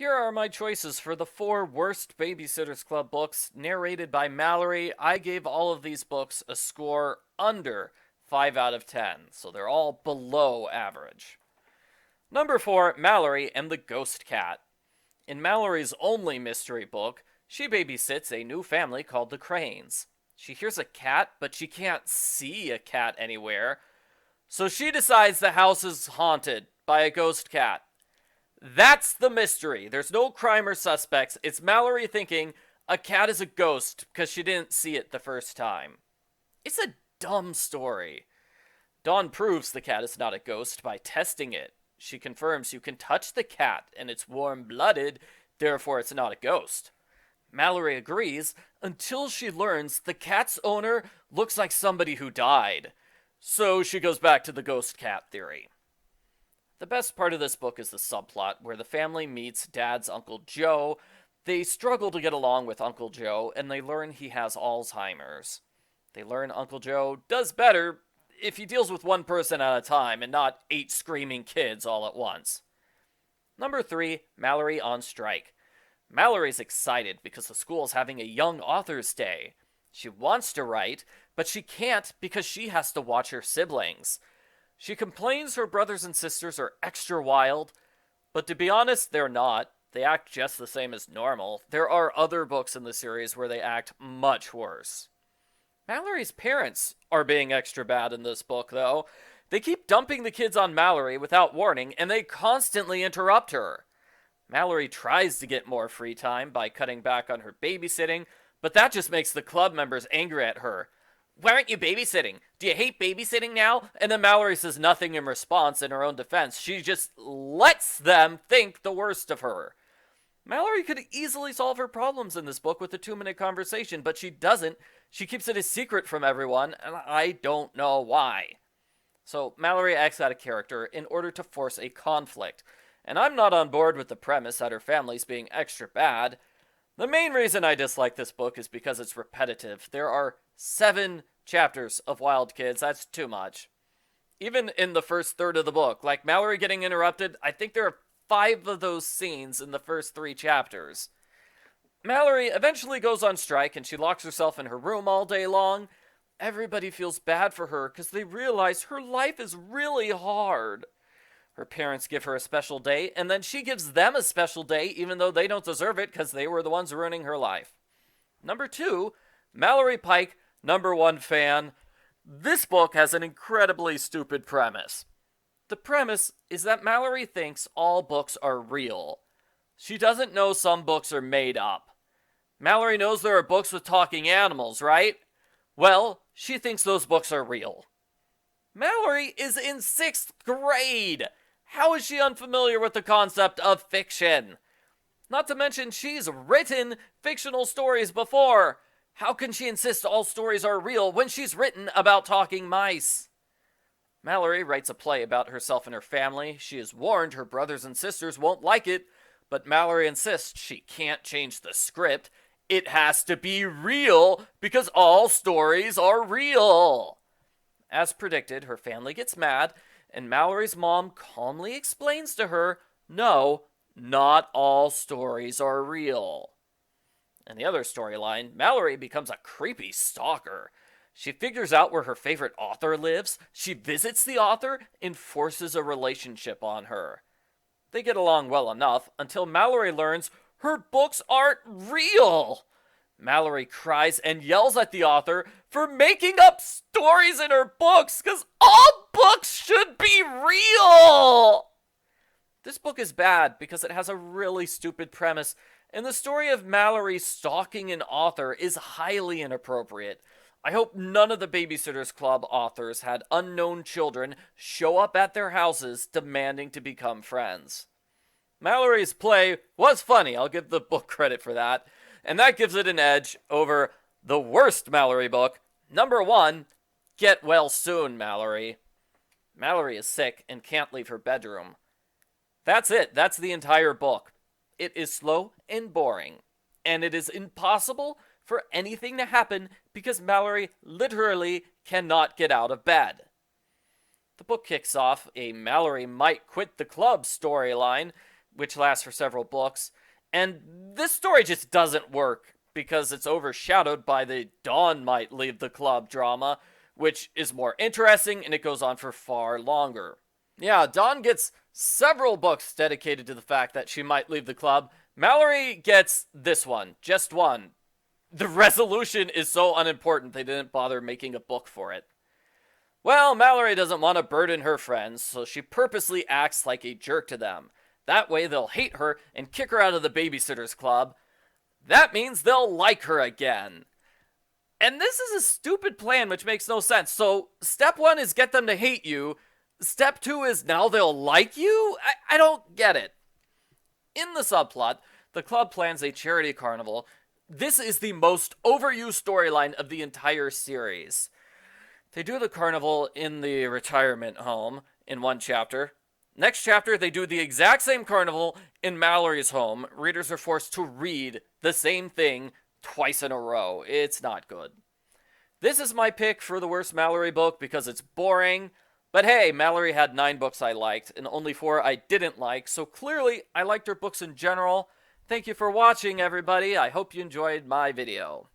Here are my choices for the 4 worst Babysitters Club books narrated by Mallory. I gave all of these books a score under 5 out of 10, so they're all below average. Number 4, Mallory and the Ghost Cat. In Mallory's only mystery book, she babysits a new family called the Cranes. She hears a cat, but she can't see a cat anywhere, so she decides the house is haunted by a ghost cat. That's the mystery. There's no crime or suspects. It's Mallory thinking a cat is a ghost because she didn't see it the first time. It's a dumb story. Dawn proves the cat is not a ghost by testing it. She confirms you can touch the cat and it's warm-blooded, therefore it's not a ghost. Mallory agrees until she learns the cat's owner looks like somebody who died. So she goes back to the ghost cat theory. The best part of this book is the subplot where the family meets Dad's Uncle Joe. They struggle to get along with Uncle Joe, and they learn he has Alzheimer's. They learn Uncle Joe does better if he deals with one person at a time and not 8 screaming kids all at once. Number 3, Mallory on strike. Mallory's excited because the school's having a Young Authors Day. She wants to write, but she can't because she has to watch her siblings. She complains her brothers and sisters are extra wild, but to be honest, they're not. They act just the same as normal. There are other books in the series where they act much worse. Mallory's parents are being extra bad in this book, though. They keep dumping the kids on Mallory without warning, and they constantly interrupt her. Mallory tries to get more free time by cutting back on her babysitting, but that just makes the club members angry at her. Why aren't you babysitting? Do you hate babysitting now? And then Mallory says nothing in response in her own defense. She just lets them think the worst of her. Mallory could easily solve her problems in this book with a 2-minute conversation, but she doesn't. She keeps it a secret from everyone, and I don't know why. So Mallory acts out of character in order to force a conflict. And I'm not on board with the premise that her family's being extra bad. The main reason I dislike this book is because it's repetitive. There are 7 chapters of Wild Kids. That's too much. Even in the first third of the book, like Mallory getting interrupted, I think there are 5 of those scenes in the first 3 chapters. Mallory eventually goes on strike and she locks herself in her room all day long. Everybody feels bad for her because they realize her life is really hard. Her parents give her a special day, and then she gives them a special day even though they don't deserve it because they were the ones ruining her life. Number 2, Mallory Pike, number 1 fan. This book has an incredibly stupid premise. The premise is that Mallory thinks all books are real. She doesn't know some books are made up. Mallory knows there are books with talking animals, right? Well, she thinks those books are real. Mallory is in 6th grade. How is she unfamiliar with the concept of fiction? Not to mention she's written fictional stories before. How can she insist all stories are real when she's written about talking mice? Mallory writes a play about herself and her family. She is warned her brothers and sisters won't like it, but Mallory insists she can't change the script. It has to be real because all stories are real. As predicted, her family gets mad, and Mallory's mom calmly explains to her, no, not all stories are real. In the other storyline, Mallory becomes a creepy stalker. She figures out where her favorite author lives, she visits the author, and forces a relationship on her. They get along well enough until Mallory learns her books aren't real. Mallory cries and yells at the author for making up stories in her books because all books should be real. This book is bad because it has a really stupid premise, and the story of Mallory stalking an author is highly inappropriate. I hope none of the Babysitters Club authors had unknown children show up at their houses demanding to become friends. Mallory's play was funny, I'll give the book credit for that. And that gives it an edge over the worst Mallory book. Number 1, Get Well Soon, Mallory. Mallory is sick and can't leave her bedroom. That's it. That's the entire book. It is slow and boring. And it is impossible for anything to happen because Mallory literally cannot get out of bed. The book kicks off a Mallory might quit the club storyline. which lasts for several books. And this story just doesn't work because it's overshadowed by the Dawn might leave the club drama, which is more interesting and it goes on for far longer. Yeah, Dawn gets several books dedicated to the fact that she might leave the club. Mallory gets this one, just one. The resolution is so unimportant they didn't bother making a book for it. Well, Mallory doesn't want to burden her friends, so she purposely acts like a jerk to them. That way they'll hate her and kick her out of the Babysitters Club. That means they'll like her again. And this is a stupid plan which makes no sense. So, step 1 is get them to hate you. Step 2 is now they'll like you? I don't get it. In the subplot, the club plans a charity carnival. This is the most overused storyline of the entire series. They do the carnival in the retirement home in one chapter. Next chapter, they do the exact same carnival in Mallory's home. Readers are forced to read the same thing twice in a row. It's not good. This is my pick for the worst Mallory book because it's boring. But hey, Mallory had 9 books I liked and only 4 I didn't like, so clearly I liked her books in general. Thank you for watching, everybody. I hope you enjoyed my video.